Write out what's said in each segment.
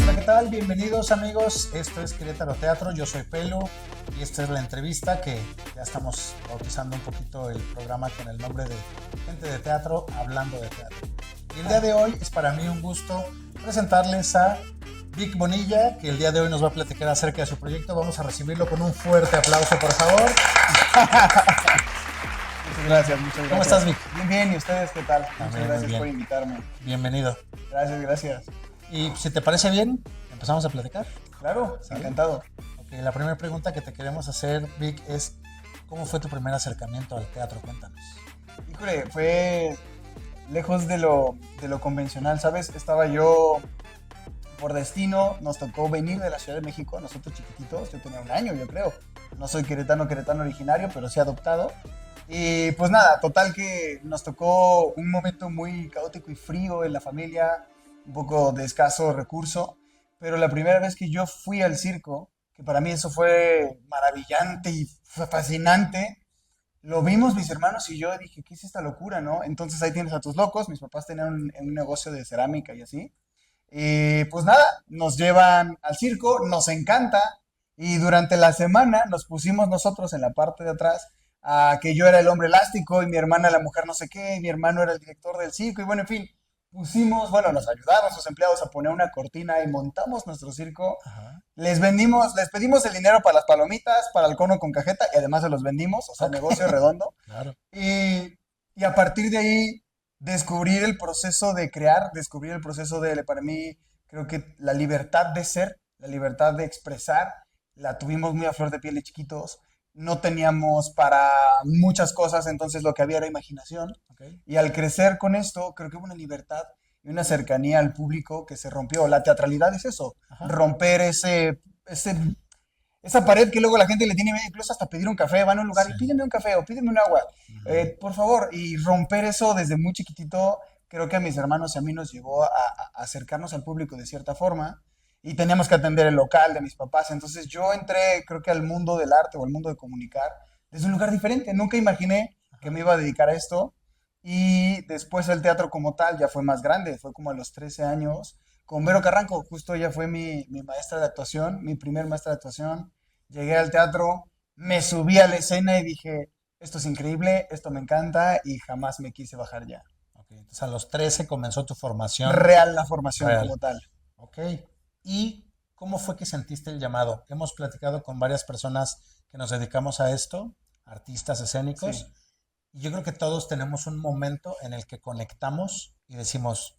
Hola, ¿qué tal? Bienvenidos amigos, esto es Querétaro Teatro, yo soy Pelu y esta es la entrevista que ya estamos bautizando un poquito el programa con el nombre de Gente de Teatro Hablando de Teatro. Y el día de hoy es para mí un gusto presentarles a Vic Bonilla, que el día de hoy nos va a platicar acerca de su proyecto. Vamos a recibirlo con un fuerte aplauso, por favor. Muchas gracias, muchas gracias. ¿Cómo estás, Vic? Bien, bien, ¿y ustedes qué tal? También, Muchas muy gracias bien. por invitarme. Bienvenido. Gracias, gracias. Y si te parece bien, empezamos a platicar. Claro, ¿Sale? encantado. Ok, la primera pregunta que te queremos hacer, Vic, es ¿cómo fue tu primer acercamiento al teatro? Cuéntanos. Híjole, fue lejos de lo convencional, ¿sabes? Estaba yo por destino, nos tocó venir de la Ciudad de México, nosotros chiquititos, yo tenía un año, yo creo. No soy queretano originario, pero sí adoptado. Y pues nada, total que nos tocó un momento muy caótico y frío en la familia, un poco de escaso recurso, pero la primera vez que yo fui al circo, que para mí eso fue maravillante y fue fascinante, lo vimos mis hermanos y yo y dije, ¿qué es esta locura, no? Entonces ahí tienes a tus locos, mis papás tenían un negocio de cerámica y así. Y pues nada, nos llevan al circo, nos encanta y durante la semana nos pusimos nosotros en la parte de atrás a que yo era el hombre elástico y mi hermana la mujer no sé qué, y mi hermano era el director del circo y bueno, en fin, pusimos, bueno, nos ayudaron sus empleados a poner una cortina y montamos nuestro circo. Ajá. Les pedimos el dinero para las palomitas, para el cono con cajeta y además se los vendimos, o sea, negocio redondo. Claro. Y a partir de ahí, descubrir el proceso de crear, descubrir el proceso de, para mí, creo que la libertad de ser, la libertad de expresar, la tuvimos muy a flor de piel de chiquitos. No teníamos para muchas cosas, entonces lo que había era imaginación. Ok. Y al crecer con esto, creo que hubo una libertad y una cercanía al público que se rompió. La teatralidad es eso, Ajá. romper esa pared que luego la gente le tiene miedo, incluso hasta pedir un café, van a un lugar Sí. y pídeme un café o pídeme un agua, Ujú. por favor, y romper eso desde muy chiquitito, creo que a mis hermanos y a mí nos llevó a acercarnos al público de cierta forma y teníamos que atender el local de mis papás, entonces yo entré creo que al mundo del arte o al mundo de comunicar desde un lugar diferente, nunca imaginé que me iba a dedicar a esto y después el teatro como tal ya fue más grande, fue como a los 13 años con Vero Carranco, justo ella fue mi maestra de actuación, mi primer maestra de actuación. Llegué al teatro, me subí a la escena y dije, esto es increíble, esto me encanta y jamás me quise bajar ya. Ok, entonces a los 13 comenzó tu formación Real la formación real. como tal. Ok. ¿Y cómo fue que sentiste el llamado? Hemos platicado con varias personas que nos dedicamos a esto, artistas escénicos, Sí, y yo creo que todos tenemos un momento en el que conectamos y decimos,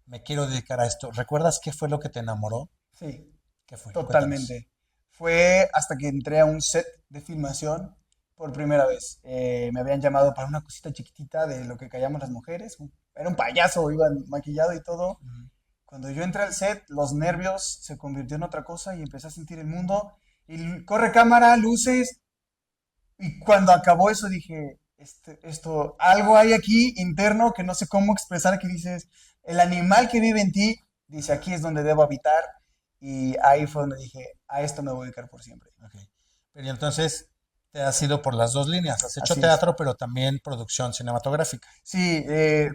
me quiero dedicar a esto. ¿Recuerdas qué fue lo que te enamoró? sí, ¿Qué fue? Cuéntanos. totalmente. Fue hasta que entré a un set de filmación por primera vez. Me habían llamado para una cosita chiquitita de lo que callamos las mujeres. Era un payaso, iba maquillado y todo. Ujú. Cuando yo entré al set, los nervios se convirtió en otra cosa y empecé a sentir el mundo. Y corre cámara, luces. Y cuando acabó eso dije, algo hay aquí interno que no sé cómo expresar, que dices, el animal que vive en ti, dice, aquí es donde debo habitar. Y ahí fue donde dije, a esto me voy a dedicar por siempre. Ok. Pero y entonces te has ido por las dos líneas. Has hecho Así es. teatro, pero también producción cinematográfica. Sí,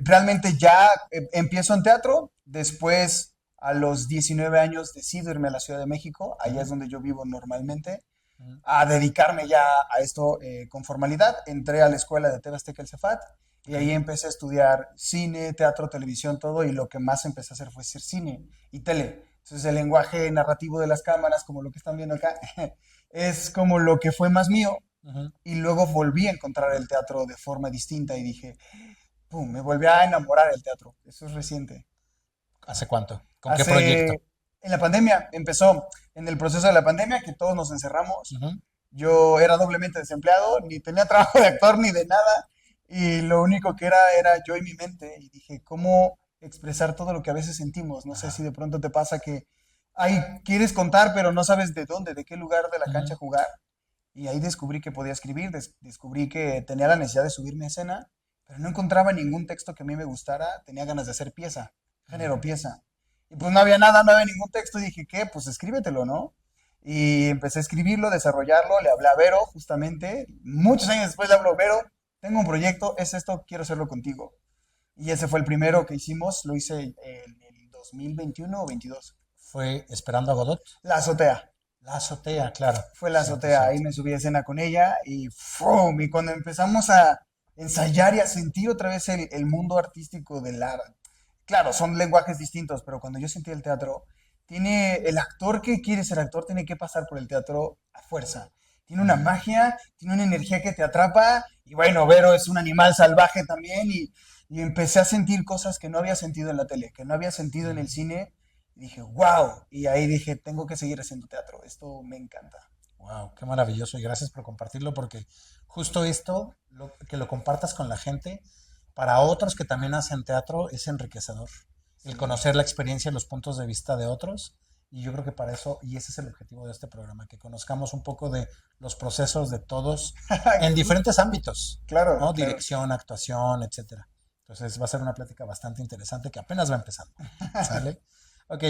realmente ya empiezo en teatro, después a los 19 años decido irme a la Ciudad de México, allá Ujú, es donde yo vivo normalmente, ujú. a dedicarme ya a esto con formalidad. Entré a la escuela de TV Azteca El Cefat y Ok. ahí empecé a estudiar cine, teatro, televisión, todo y lo que más empecé a hacer fue ser cine y tele. Entonces el lenguaje narrativo de las cámaras, como lo que están viendo acá, es como lo que fue más mío Ujú. y luego volví a encontrar el teatro de forma distinta y dije, pum, me volví a enamorar del teatro. Eso es reciente. ¿Hace cuánto? ¿Con qué proyecto? Hace, en la pandemia, empezó en el proceso de la pandemia que todos nos encerramos. Ujú. Yo era doblemente desempleado, ni tenía trabajo de actor ni de nada, y lo único que era yo y mi mente, y dije, ¿cómo expresar todo lo que a veces sentimos? No sé si Ajá. de pronto te pasa que, ay, quieres contar, pero no sabes de dónde, de qué lugar de la Ujú. cancha jugar, y ahí descubrí que podía escribir, descubrí que tenía la necesidad de subirme a escena, pero no encontraba ningún texto que a mí me gustara, tenía ganas de hacer pieza, género Ujú. pieza. Y pues no había nada, no había ningún texto, y dije, ¿qué? Pues escríbetelo, ¿no? Y empecé a escribirlo, desarrollarlo, le hablé a Vero justamente. Muchos años después le hablo, Vero, tengo un proyecto, es esto, quiero hacerlo contigo. Y ese fue el primero que hicimos, lo hice en el 2021 o 22. Fue Esperando a Godot. La azotea. La azotea, claro. Fue la Cierto, azotea, ahí cierto. me subí a escena con ella y ¡fum! Y cuando empezamos a ensayar y a sentir otra vez el mundo artístico del arte, claro, son lenguajes distintos, pero cuando yo sentí el teatro, tiene el actor que quiere ser actor tiene que pasar por el teatro a fuerza. Tiene una magia, tiene una energía que te atrapa y bueno, Vero es un animal salvaje también y empecé a sentir cosas que no había sentido en la tele, que no había sentido en el cine y dije, wow, y ahí dije, tengo que seguir haciendo teatro, esto me encanta. Wow, qué maravilloso y gracias por compartirlo porque justo esto, que lo compartas con la gente, para otros que también hacen teatro es enriquecedor. El Sí. conocer la experiencia y los puntos de vista de otros y yo creo que para eso, y ese es el objetivo de este programa, que conozcamos un poco de los procesos de todos en diferentes ámbitos, Claro, ¿no? claro. Dirección, actuación, etcétera. Entonces va a ser una plática bastante interesante que apenas va empezando, ¿sale? Ok,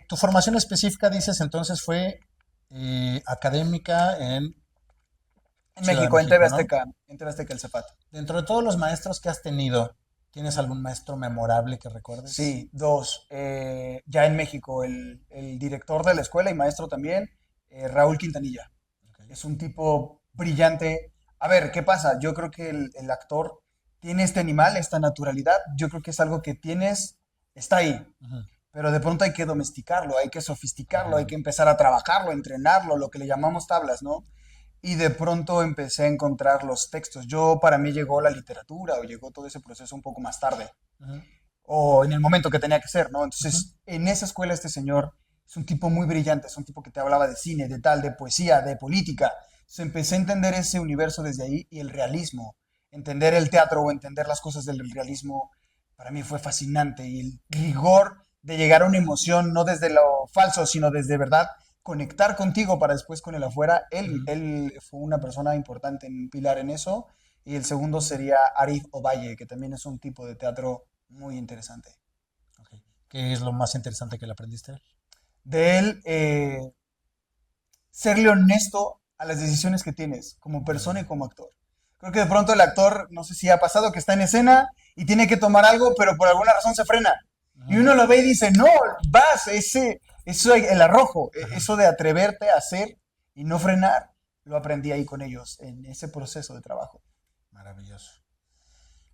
tu formación específica, dices, entonces fue académica en En Ciudad de México, México, ¿no? En TV Azteca el Cepat. Dentro de todos los maestros que has tenido, ¿tienes algún maestro memorable que recuerdes? Sí, dos. Ya en México, el director de la escuela y maestro también, Raúl Quintanilla. Ok. Es un tipo brillante. A ver, ¿qué pasa? Yo creo que el actor tiene este animal, esta naturalidad. Yo creo que es algo que tienes, está ahí. Ujú. Pero de pronto hay que domesticarlo, hay que sofisticarlo, hay Ah, que empezar a trabajarlo, entrenarlo, lo que le llamamos tablas, ¿no? Y de pronto empecé a encontrar los textos. Yo, para mí llegó la literatura o llegó todo ese proceso un poco más tarde ujú, o en el momento que tenía que ser, ¿no? ujú, Entonces, en esa escuela este señor es un tipo muy brillante, es un tipo que te hablaba de cine, de tal, de poesía, de política. Entonces empecé a entender ese universo desde ahí y el realismo, entender el teatro o entender las cosas del realismo, para mí fue fascinante y el rigor de llegar a una emoción, no desde lo falso, sino desde verdad, conectar contigo para después con el afuera. ujú. Él fue una persona importante, un pilar en eso. Y el segundo sería Arif Ovalle, que también es un tipo de teatro muy interesante. Ok. ¿Qué es lo más interesante que le aprendiste? De él, serle honesto a las decisiones que tienes como persona y Mm, como actor. Creo que de pronto el actor, no sé si ha pasado, que está en escena y tiene que tomar algo, pero por alguna razón se frena. Y ujú, uno lo ve y dice, no, vas, eso, el arrojo, ajá, eso de atreverte a hacer y no frenar, lo aprendí ahí con ellos, en ese proceso de trabajo. maravilloso.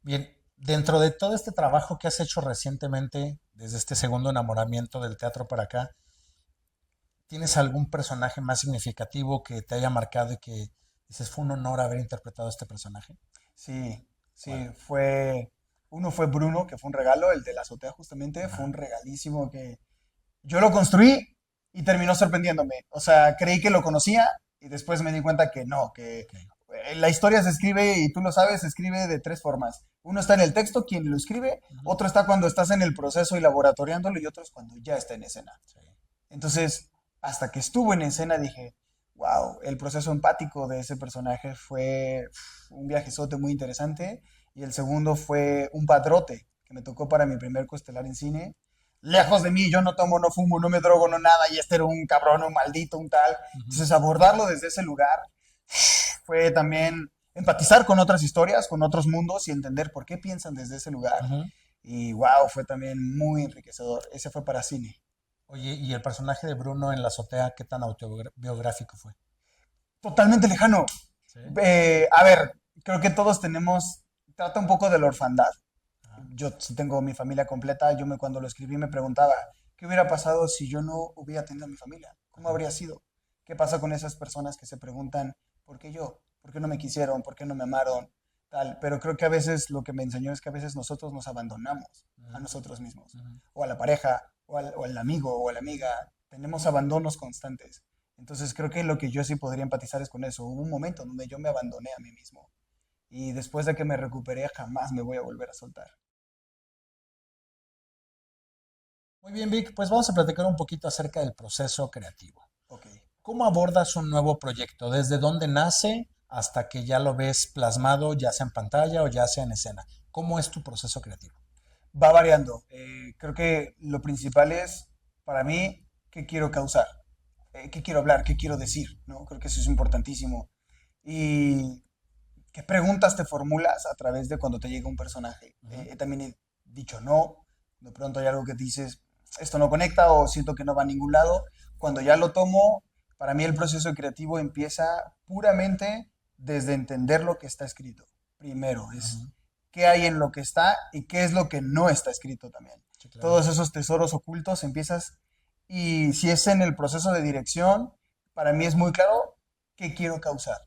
Bien, dentro de todo este trabajo que has hecho recientemente, desde este segundo enamoramiento del teatro para acá, ¿tienes algún personaje más significativo que te haya marcado y que dices fue un honor haber interpretado a este personaje? Sí, ¿Cuál? sí, uno fue Bruno, que fue un regalo, el de la azotea justamente, fue Ajá, un regalísimo que yo lo construí y terminó sorprendiéndome. O sea, creí que lo conocía y después me di cuenta que no, que ok. la historia se escribe, y tú lo sabes, se escribe de tres formas. Uno está en el texto, quien lo escribe, Ujú, otro está cuando estás en el proceso y laboratoriándolo y otro es cuando ya está en escena. sí, Entonces, hasta que estuvo en escena dije, wow, el proceso empático de ese personaje fue un viajezote muy interesante. Y el segundo fue un padrote que me tocó para mi primer coestelar en cine. Lejos de mí, yo no tomo, no fumo, no me drogo, no nada, y este era un cabrón, un maldito, un tal. ujú, Entonces, abordarlo desde ese lugar fue también empatizar con otras historias, con otros mundos y entender por qué piensan desde ese lugar. ujú. Y wow, fue también muy enriquecedor. Ese fue para cine. Oye, ¿y el personaje de Bruno en la azotea, qué tan autobiográfico fue? Totalmente lejano. Sí. A ver, creo que todos tenemos, trata un poco de la orfandad. Ajá, Yo sí tengo mi familia completa, cuando lo escribí me preguntaba, ¿qué hubiera pasado si yo no hubiera tenido a mi familia? ¿Cómo ajá, habría sido? ¿Qué pasa con esas personas que se preguntan, ¿por qué yo? ¿Por qué no me quisieron? ¿Por qué no me amaron? Tal. Pero creo que a veces lo que me enseñó es que a veces nosotros nos abandonamos a ujú, nosotros mismos, ujú. o a la pareja, o al amigo, o a la amiga. Tenemos abandonos constantes. Entonces creo que lo que yo sí podría empatizar es con eso. Hubo un momento donde yo me abandoné a mí mismo y después de que me recuperé jamás me voy a volver a soltar. Muy bien, Vic, pues vamos a platicar un poquito acerca del proceso creativo. Ok. ¿Cómo abordas un nuevo proyecto? ¿Desde dónde nace hasta que ya lo ves plasmado, ya sea en pantalla o ya sea en escena? ¿Cómo es tu proceso creativo? Va variando. Creo que lo principal es, para mí, qué quiero causar. qué quiero hablar, qué quiero decir, ¿no? Creo que eso es importantísimo. Y qué preguntas te formulas a través de cuando te llega un personaje. Ujú, También he dicho no, de pronto hay algo que dices, esto no conecta o siento que no va a ningún lado. Cuando ya lo tomo, para mí el proceso creativo empieza puramente desde entender lo que está escrito. Primero, es ujú. qué hay en lo que está y qué es lo que no está escrito también. Sí, claro. Todos esos tesoros ocultos empiezas y si es en el proceso de dirección, para mí es muy claro qué quiero causar,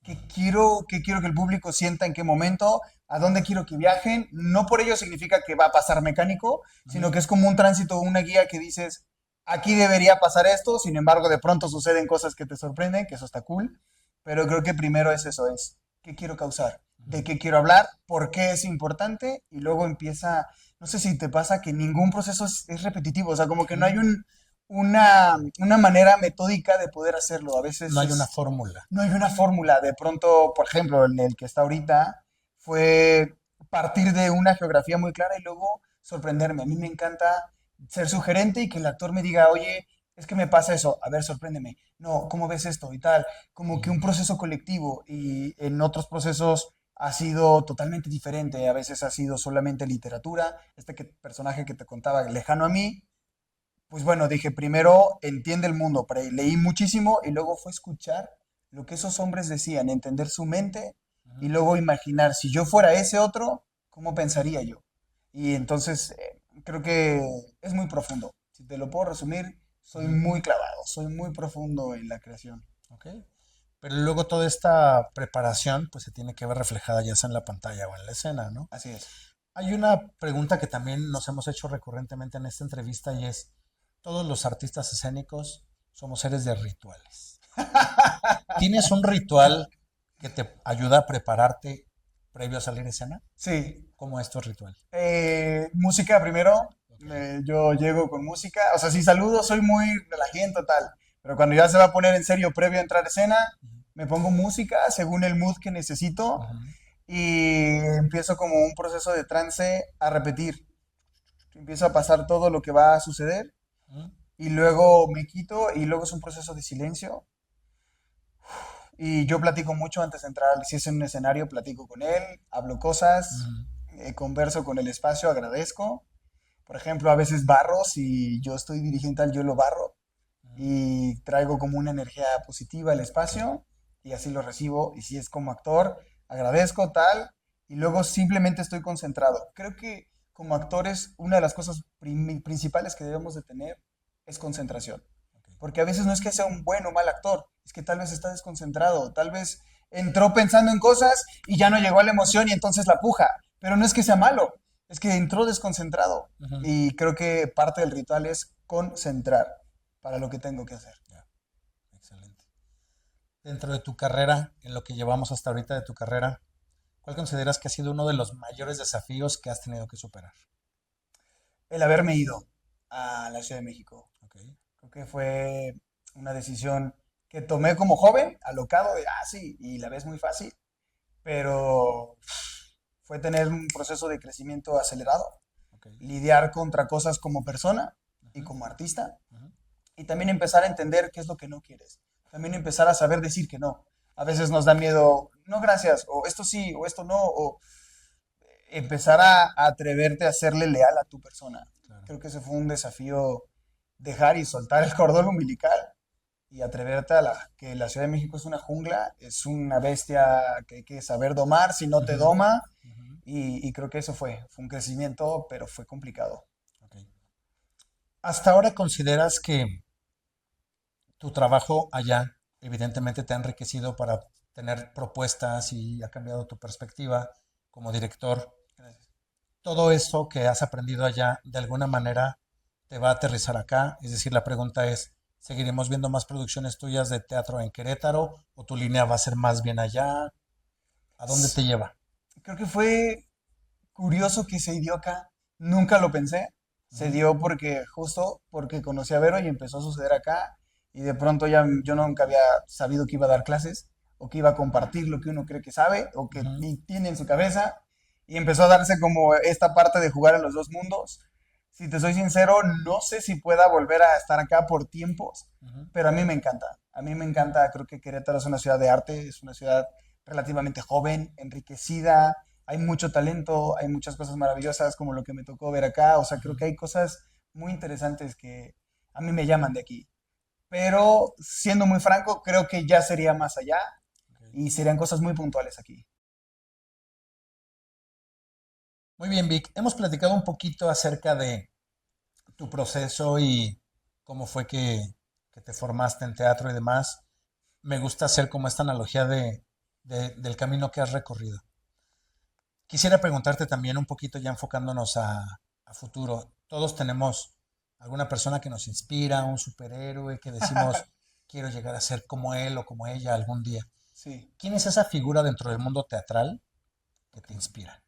qué quiero que el público sienta en qué momento, a dónde quiero que viajen. No por ello significa que va a pasar mecánico, sino Ujú, que es como un tránsito, una guía que dices, aquí debería pasar esto, sin embargo, de pronto suceden cosas que te sorprenden, que eso está cool. Pero creo que primero es eso, es qué quiero causar, de ujú. qué quiero hablar, por qué es importante, y luego empieza, no sé si te pasa que ningún proceso es repetitivo, o sea, como que no hay Sí. una manera metódica de poder hacerlo. A No veces hay una es fórmula. no hay una fórmula. De pronto, por ejemplo, en el que está ahorita, fue partir de una geografía muy clara y luego sorprenderme. A mí me encanta ser sugerente y que el actor me diga, oye, es que me pasa eso, a ver, sorpréndeme. No, ¿cómo ves esto? Y tal. Como que Ujú, un proceso colectivo y en otros procesos ha sido totalmente diferente. A veces ha sido solamente literatura. Personaje que te contaba, lejano a mí, pues bueno, dije, primero entiende el mundo, leí muchísimo y luego fue escuchar lo que esos hombres decían, entender su mente y ujú, luego imaginar, si yo fuera ese otro, ¿cómo pensaría yo? Y entonces creo que es muy profundo. Si te lo puedo resumir, soy ujú. muy clavado, soy muy profundo en la creación. Ok. Pero luego toda esta preparación pues se tiene que ver reflejada ya sea en la pantalla o en la escena, ¿no? Así es. Hay una pregunta que también nos hemos hecho recurrentemente en esta entrevista y es, ¿todos los artistas escénicos somos seres de rituales? ¿Tienes un ritual que te ayuda a prepararte previo a salir a escena? Sí, ¿Cómo es tu ritual? música primero. Ok. Yo llego con música. O sea, si saludo, soy muy relajante total. Pero cuando ya se va a poner en serio previo a entrar a escena, Ujú, me pongo música según el mood que necesito ujú, y empiezo como un proceso de trance a repetir. Empiezo a pasar todo lo que va a suceder ujú, y luego me quito y luego es un proceso de silencio. Y yo platico mucho antes de entrar. Si es en un escenario, platico con él, hablo cosas, ujú, converso con el espacio, agradezco. Por ejemplo, a veces barro, si yo estoy dirigente al yo lo barro ujú. y traigo como una energía positiva al Ok. espacio y así lo recibo. Y si es como actor, agradezco tal y luego simplemente estoy concentrado. Creo que como actores una de las cosas principales que debemos de tener es concentración. Ok. Porque a veces no es que sea un buen o mal actor, es que tal vez está desconcentrado, tal vez entró pensando en cosas y ya no llegó a la emoción y entonces la puja. Pero no es que sea malo, es que entró desconcentrado. Ujú. Y creo que parte del ritual es concentrar para lo que tengo que hacer. Ya, excelente. Dentro de tu carrera, en lo que llevamos hasta ahorita de tu carrera, ¿cuál consideras que ha sido uno de los mayores desafíos que has tenido que superar? El haberme ido a la Ciudad de México, Ok. creo que fue una decisión que tomé como joven, alocado de, sí, y la ves muy fácil, pero fue tener un proceso de crecimiento acelerado, Ok. lidiar contra cosas como persona y Ujú, como artista, ujú, y también empezar a entender qué es lo que no quieres. También empezar a saber decir que no. A veces nos da miedo, no gracias, o esto sí, o esto no, o empezar a atreverte a serle leal a tu persona. claro. Creo que ese fue un desafío, dejar y soltar el cordón umbilical y atreverte que la Ciudad de México es una jungla, es una bestia que hay que saber domar, si no te Ujú, doma, ujú, y creo que eso fue un crecimiento, pero fue complicado. ok. ¿Hasta ahora consideras que tu trabajo allá evidentemente te ha enriquecido para tener propuestas y ha cambiado tu perspectiva como director? Gracias. Todo eso que has aprendido allá de alguna manera te va a aterrizar acá. Es decir, la pregunta es, ¿seguiremos viendo más producciones tuyas de teatro en Querétaro o tu línea va a ser más bien allá? ¿A dónde te lleva? Creo que fue curioso que se dio acá. Nunca lo pensé. Se Ujú, dio justo porque conocí a Vero y empezó a suceder acá. Y de pronto ya yo nunca había sabido que iba a dar clases o que iba a compartir lo que uno cree que sabe o que ujú, tiene en su cabeza. Y empezó a darse como esta parte de jugar a los dos mundos. Si te soy sincero, no sé si pueda volver a estar acá por tiempos, Ujú. pero a mí me encanta. A mí me encanta, creo que Querétaro es una ciudad de arte, es una ciudad relativamente joven, enriquecida, hay mucho talento, hay muchas cosas maravillosas como lo que me tocó ver acá. O sea, creo Ujú. que hay cosas muy interesantes que a mí me llaman de aquí. Pero siendo muy franco, creo que ya sería más allá Ok. y serían cosas muy puntuales aquí. Muy bien, Vic. Hemos platicado un poquito acerca de tu proceso y cómo fue que te formaste en teatro y demás. Me gusta hacer como esta analogía del camino que has recorrido. Quisiera preguntarte también un poquito ya enfocándonos a futuro. Todos tenemos alguna persona que nos inspira, un superhéroe que decimos, quiero llegar a ser como él o como ella algún día. Sí, ¿Quién es esa figura dentro del mundo teatral que ok. te inspira?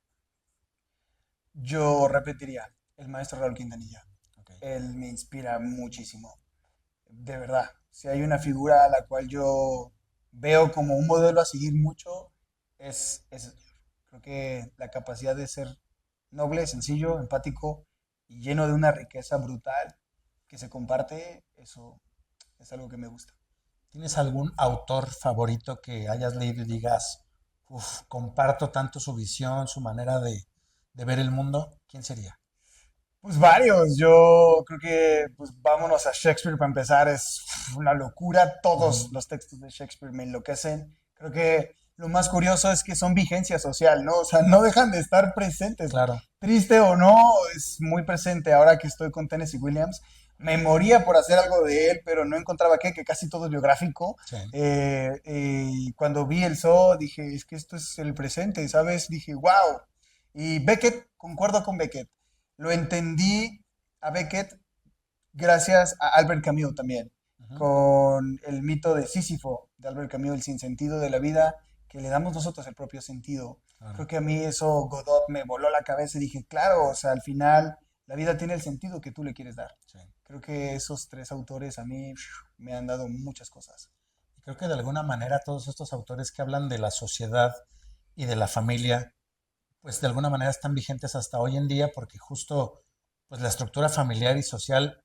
Yo repetiría, el maestro Raúl Quintanilla. Ok. Él me inspira muchísimo, de verdad. Si hay una figura a la cual yo veo como un modelo a seguir mucho, es ese señor. Creo que la capacidad de ser noble, sencillo, empático y lleno de una riqueza brutal que se comparte, eso es algo que me gusta. ¿Tienes algún autor favorito que hayas leído y digas, uff, comparto tanto su visión, su manera de ver el mundo? ¿Quién sería? Pues varios, yo creo que pues vámonos a Shakespeare para empezar, es una locura, todos Ujú. los textos de Shakespeare me enloquecen. Creo que lo más curioso es que son vigencia social, ¿no? O sea, no dejan de estar presentes. Claro, Triste o no, es muy presente. Ahora que estoy con Tennessee Williams, me moría por hacer algo de él, pero no encontraba qué, que casi todo es biográfico. sí. Y cuando vi el zoo, dije, es que esto es el presente, ¿sabes? Dije, wow. Y Beckett, concuerdo con Beckett. Lo entendí a Beckett gracias a Albert Camus también, Ujú. con el mito de Sísifo de Albert Camus, el sinsentido de la vida, que le damos nosotros el propio sentido. Claro, Creo que a mí eso Godot me voló la cabeza y dije, claro, o sea, al final la vida tiene el sentido que tú le quieres dar. sí. Creo que esos tres autores a mí me han dado muchas cosas. Y creo que de alguna manera todos estos autores que hablan de la sociedad y de la familia, pues de alguna manera están vigentes hasta hoy en día porque justo pues la estructura familiar y social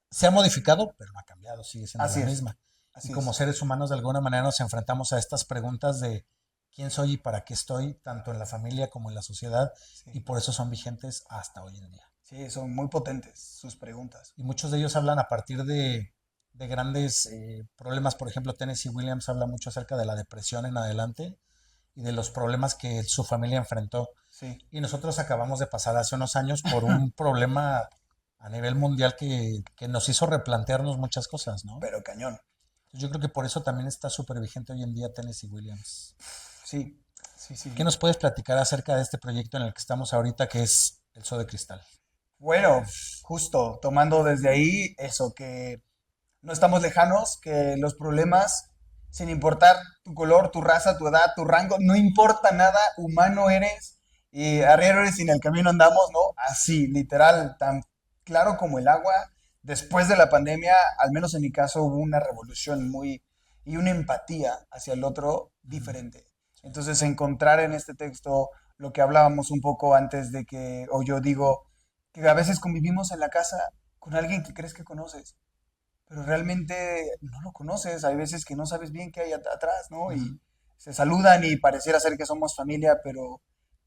se ha modificado, pero no ha cambiado, sigue siendo la Así es, misma. Y así como es. seres humanos de alguna manera nos enfrentamos a estas preguntas de quién soy y para qué estoy, tanto en la familia como en la sociedad, y Sí, por eso son vigentes hasta hoy en día. sí, son muy potentes sus preguntas. Y muchos de ellos hablan a partir de grandes problemas. Por ejemplo, Tennessee Williams habla mucho acerca de la depresión en adelante y de los problemas que su familia enfrentó. Sí, Y nosotros acabamos de pasar hace unos años por un problema a nivel mundial que nos hizo replantearnos muchas cosas, ¿no? pero cañón. Entonces, yo creo que por eso también está súper vigente hoy en día Tennessee Williams. Sí, sí, ¿Qué sí. nos puedes platicar acerca de este proyecto en el que estamos ahorita, que es el Zoo de Cristal? Bueno, justo tomando desde ahí eso, que no estamos lejanos, que los problemas, sin importar tu color, tu raza, tu edad, tu rango, no importa nada, humano eres y arriero eres y en el camino andamos, ¿no? Así, literal, tan claro como el agua. Después de la pandemia, al menos en mi caso, hubo una revolución muy y una empatía hacia el otro Ujú. diferente. Sí, Entonces, encontrar en este texto lo que hablábamos un poco antes de que, o yo digo, que a veces convivimos en la casa con alguien que crees que conoces, pero realmente no lo conoces. Hay veces que no sabes bien qué hay atrás, ¿no? Y ujú, se saludan y pareciera ser que somos familia, pero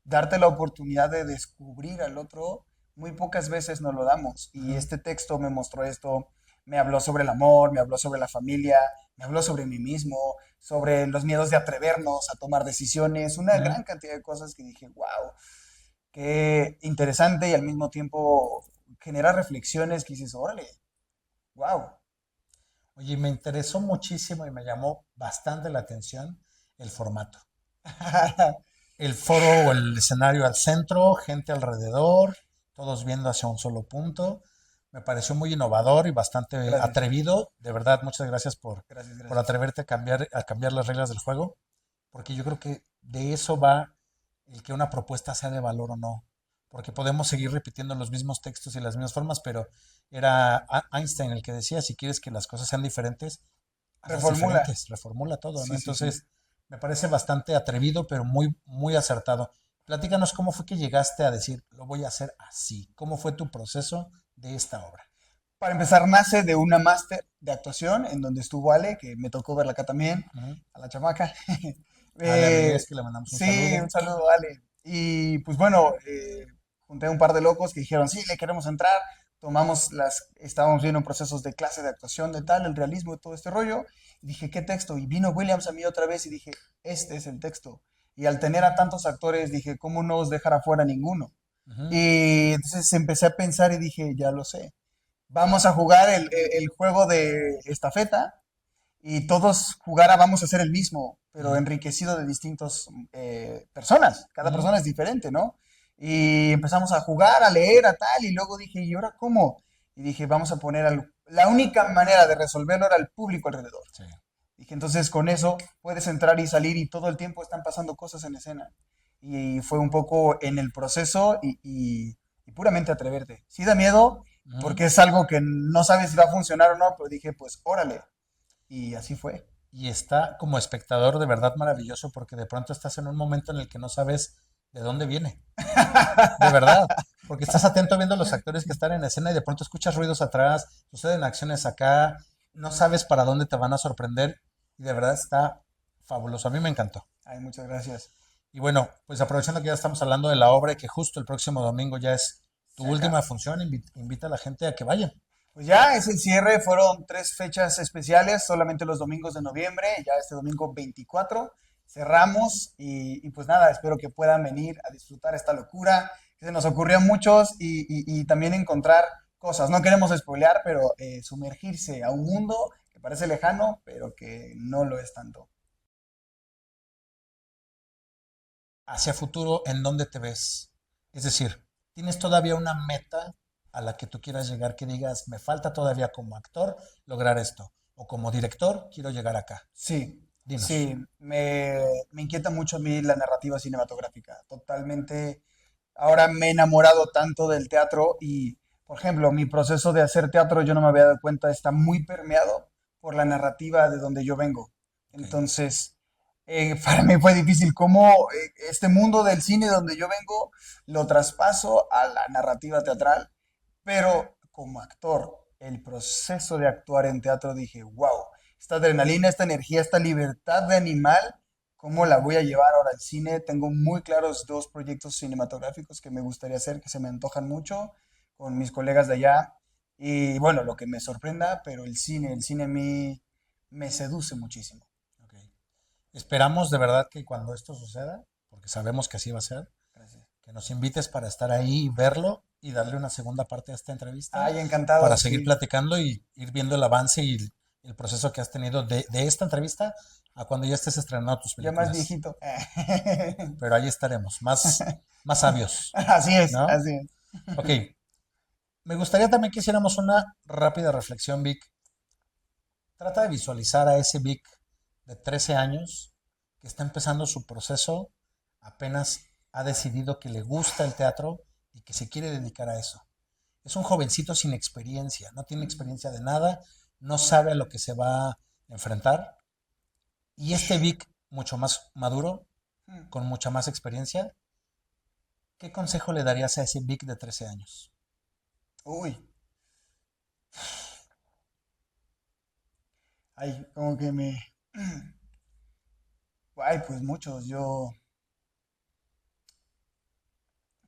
darte la oportunidad de descubrir al otro, muy pocas veces nos lo damos. Y ujú, este texto me mostró esto, me habló sobre el amor, me habló sobre la familia, me habló sobre mí mismo, sobre los miedos de atrevernos a tomar decisiones, una ujú. gran cantidad de cosas que dije, wow, qué interesante y al mismo tiempo genera reflexiones que dices, órale, wow. Oye, me interesó muchísimo y me llamó bastante la atención el formato. El foro o el escenario al centro, gente alrededor, todos viendo hacia un solo punto. Me pareció muy innovador y bastante Gracias, atrevido. De verdad, muchas gracias gracias, por gracias. atreverte a cambiar las reglas del juego, porque yo creo que de eso va el que una propuesta sea de valor o no. Porque podemos seguir repitiendo los mismos textos y las mismas formas, pero era Einstein el que decía, si quieres que las cosas sean diferentes, hazlas Reformula. diferentes, reformula todo, ¿no? Sí, sí, sí. Entonces, me parece bastante atrevido, pero muy, muy acertado. Platícanos cómo fue que llegaste a decir, lo voy a hacer así. ¿Cómo fue tu proceso de esta obra? Para empezar, nace de una máster de actuación en donde estuvo Ale, que me tocó verla acá también, Ujú. a la chamaca. Ale Eh, Reyes, que le mandamos un sí, saludo. un saludo, Ale. Y pues bueno, junté un par de locos que dijeron, sí, le queremos entrar. Estábamos viendo procesos de clase de actuación, de tal, el realismo, todo este rollo. Y dije, ¿qué texto? Y vino Williams a mí otra vez y dije, este es el texto. Y al tener a tantos actores, dije, ¿cómo no os dejar afuera ninguno? Ujú. Y entonces empecé a pensar y dije, ya lo sé. Vamos a jugar el juego de estafeta y todos vamos a hacer el mismo, pero Ujú. enriquecido de distintas personas. Cada Ujú. persona es diferente, ¿no? Y empezamos a jugar, a leer, a tal, y luego dije, ¿y ahora cómo? Y dije, vamos a poner la única manera de resolverlo era el público alrededor. Sí. Dije, entonces con eso puedes entrar y salir y todo el tiempo están pasando cosas en escena. Y fue un poco en el proceso y puramente atreverte. Sí da miedo Ujú. porque es algo que no sabes si va a funcionar o no, pero dije, pues órale. Y así fue. Y está como espectador de verdad maravilloso porque de pronto estás en un momento en el que no sabes de dónde viene. De verdad. Porque estás atento viendo a los actores que están en escena y de pronto escuchas ruidos atrás, suceden acciones acá, no sabes para dónde te van a sorprender y de verdad está fabuloso. A mí me encantó. Ay, muchas gracias. Y bueno, pues aprovechando que ya estamos hablando de la obra y que justo el próximo domingo ya es tu Se acaba. última función, invita a la gente a que vayan. Pues ya es el cierre, fueron 3 fechas especiales, solamente los domingos de noviembre, ya este domingo 24 cerramos y pues nada, espero que puedan venir a disfrutar esta locura, que se nos ocurrió a muchos y también encontrar cosas. No queremos spoilear, pero sumergirse a un mundo que parece lejano, pero que no lo es tanto. Hacia futuro, ¿en dónde te ves? Es decir, ¿tienes todavía una meta a la que tú quieras llegar que digas, me falta todavía como actor lograr esto? O como director, quiero llegar acá. Sí, Dinos. sí, me inquieta mucho a mí la narrativa cinematográfica, totalmente. Ahora me he enamorado tanto del teatro y, por ejemplo, mi proceso de hacer teatro, yo no me había dado cuenta, está muy permeado por la narrativa de donde yo vengo. Ok. Entonces, para mí fue difícil cómo este mundo del cine donde yo vengo lo traspaso a la narrativa teatral, pero como actor, el proceso de actuar en teatro dije, wow, esta adrenalina, esta energía, esta libertad de animal, ¿cómo la voy a llevar ahora al cine? Tengo muy claros 2 proyectos cinematográficos que me gustaría hacer, que se me antojan mucho con mis colegas de allá. Y bueno, lo que me sorprenda, pero el cine a mí me seduce muchísimo. Ok. Esperamos de verdad que cuando esto suceda, porque sabemos que así va a ser, Gracias. que nos invites para estar ahí y verlo y darle una segunda parte a esta entrevista Ay, para encantado, seguir sí. platicando y ir viendo el avance y el proceso que has tenido de esta entrevista a cuando ya estés estrenando tus Ya más películas. viejito. Pero ahí estaremos, más sabios, Así es, ¿no? así es. Ok, me gustaría también que hiciéramos una rápida reflexión, Vic. Trata de visualizar a ese Vic de 13 años que está empezando su proceso, apenas ha decidido que le gusta el teatro y que se quiere dedicar a eso. Es un jovencito sin experiencia, no tiene experiencia de nada, no sabe a lo que se va a enfrentar. Y este Vic, mucho más maduro, con mucha más experiencia, ¿qué consejo le darías a ese Vic de 13 años? Uy, ay, como que me... Ay, pues muchos,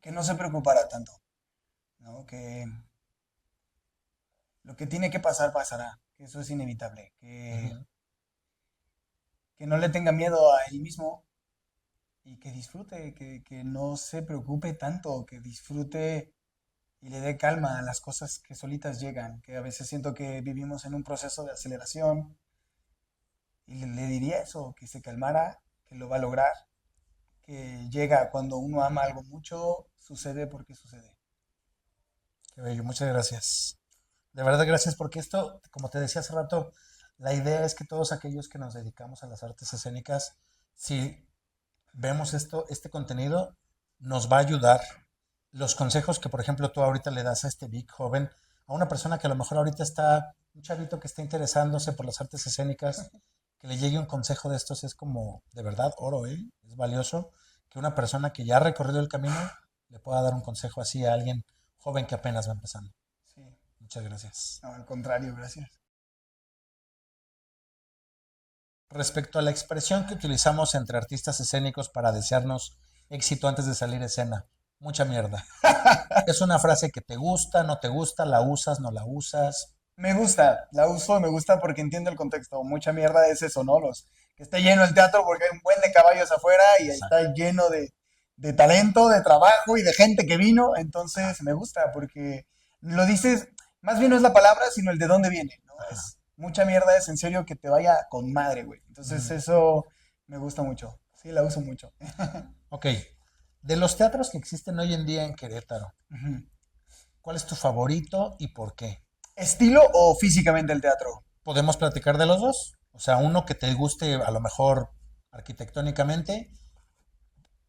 que no se preocupara tanto, ¿no? Que lo que tiene que pasar, pasará, que eso es inevitable, Ujú. que no le tenga miedo a él mismo y que disfrute, que no se preocupe tanto, que disfrute y le dé calma a las cosas que solitas llegan, que a veces siento que vivimos en un proceso de aceleración y le diría eso, que se calmara, que lo va a lograr, que llega cuando uno ama algo mucho, sucede porque sucede. Qué bello, muchas gracias. De verdad, gracias, porque esto, como te decía hace rato, la idea es que todos aquellos que nos dedicamos a las artes escénicas, si vemos esto, este contenido, nos va a ayudar. Los consejos que, por ejemplo, tú ahorita le das a este big joven, a una persona que a lo mejor ahorita está, un chavito que está interesándose por las artes escénicas, que le llegue un consejo de estos es como, de verdad, oro, ¿eh? Es valioso. que una persona que ya ha recorrido el camino le pueda dar un consejo así a alguien joven que apenas va empezando. Sí. Muchas gracias. No, al contrario, gracias. Respecto a la expresión que utilizamos entre artistas escénicos para desearnos éxito antes de salir a escena, mucha mierda. ¿Es una frase que te gusta, no te gusta, la usas, no la usas? Me gusta, la uso y me gusta porque entiendo el contexto. Mucha mierda es eso, ¿no? Que esté lleno el teatro porque hay un buen de caballos afuera y ahí Exacto. está lleno de talento, de trabajo y de gente que vino. Entonces me gusta porque lo dices, más bien no es la palabra, sino el de dónde viene, ¿no? Ajá. Es mucha mierda, es en serio que te vaya con madre, güey. Entonces eso me gusta mucho. Sí, la uso mucho. Ok, de los teatros que existen hoy en día en Querétaro, Ujú. ¿cuál es tu favorito y por qué? ¿Estilo o físicamente el teatro? ¿Podemos platicar de los dos? O sea, uno que te guste a lo mejor arquitectónicamente.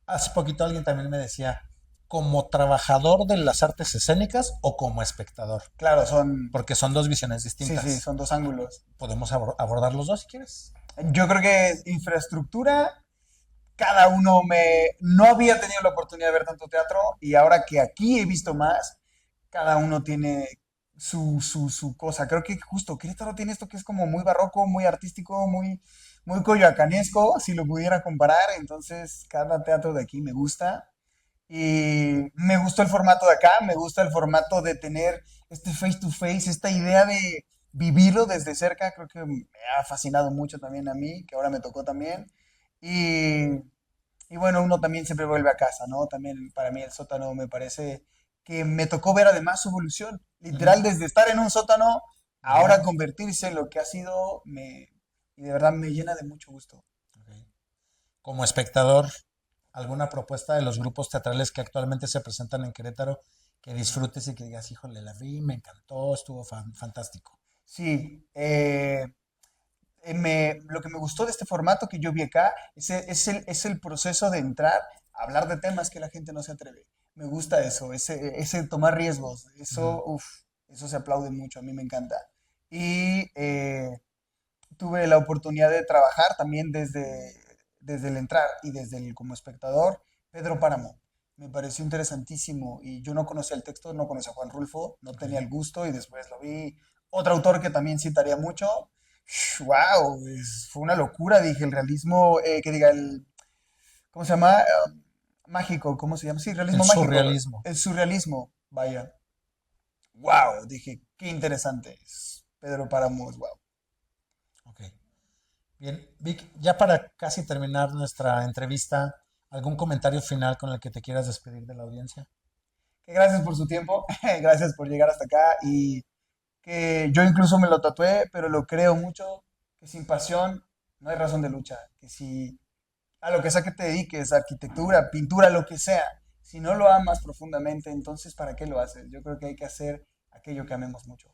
Hace poquito alguien también me decía, ¿como trabajador de las artes escénicas o como espectador? Claro, son... Porque son dos visiones Sí, sí, distintas. son dos ángulos. Podemos abordar los dos si quieres. Yo creo que infraestructura, cada uno me... No había tenido la oportunidad de ver tanto teatro y ahora que aquí he visto más, cada uno tiene su cosa. Creo que justo Querétaro tiene esto que es como muy barroco, muy artístico, muy coyoacanesco, si lo pudiera comparar. Entonces, cada teatro de aquí me gusta. Y me gustó el formato de acá, me gusta el formato de tener este face to face, esta idea de vivirlo desde cerca, creo que me ha fascinado mucho también a mí, que ahora me tocó también. Y, y bueno, uno también siempre vuelve a casa, ¿no? También para mí el sótano me parece que me tocó ver además su evolución, literal Ujú. desde estar en un sótano, Ujú. ahora convertirse en lo que ha sido, y de verdad me llena de mucho gusto. Ok. Como espectador, ¿alguna propuesta de los grupos teatrales que actualmente se presentan en Querétaro que disfrutes y que digas, híjole, la vi, me encantó, estuvo fantástico? Sí, lo que me gustó de este formato que yo vi acá es el proceso de entrar a hablar de temas que la gente no se atreve. Me gusta eso, ese tomar riesgos. Ujú. Eso, uf, eso se aplaude mucho, a mí me encanta. Y tuve la oportunidad de trabajar también desde el entrar y desde el como espectador, Pedro Páramo. Me pareció interesantísimo y yo no conocía el texto, no conocía a Juan Rulfo, no Ok. tenía el gusto y después lo vi. Otro autor que también citaría mucho, wow, fue una locura, dije, el realismo, que diga, ¿cómo se llama? Mágico, ¿cómo se llama? Sí, El realismo mágico, surrealismo. el surrealismo, vaya, wow, dije, qué interesante es. Pedro Páramo es wow. Ok. Bien, Vic, ya para casi terminar nuestra entrevista, ¿algún comentario final con el que te quieras despedir de la audiencia? Que gracias por su tiempo, gracias por llegar hasta acá y que yo incluso me lo tatué, pero lo creo mucho, que sin pasión no hay razón de lucha, que si a lo que sea que te dediques, arquitectura, pintura, lo que sea, si no lo amas profundamente, entonces ¿para qué lo haces? Yo creo que hay que hacer aquello que amemos mucho.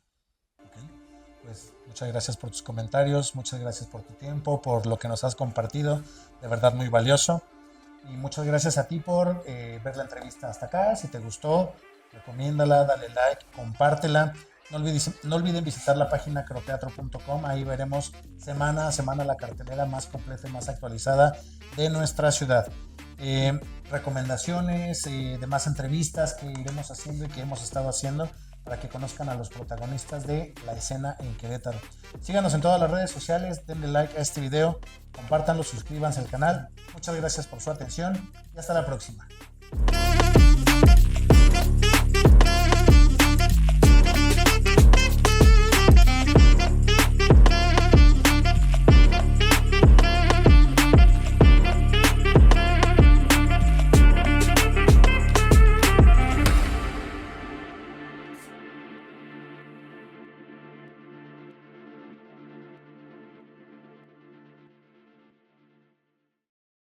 Ok. Pues muchas gracias por tus comentarios, muchas gracias por tu tiempo, por lo que nos has compartido, de verdad muy valioso. Y muchas gracias a ti por ver la entrevista hasta acá. Si te gustó, recomiéndala, dale like, compártela. No olviden visitar la página croteatro.com. Ahí veremos semana a semana la cartelera más completa y más actualizada de nuestra ciudad. Recomendaciones, demás entrevistas que iremos haciendo y que hemos estado haciendo para que conozcan a los protagonistas de la escena en Querétaro. Síganos en todas las redes sociales, denle like a este video, compártanlo, suscríbanse al canal. Muchas gracias por su atención y hasta la próxima.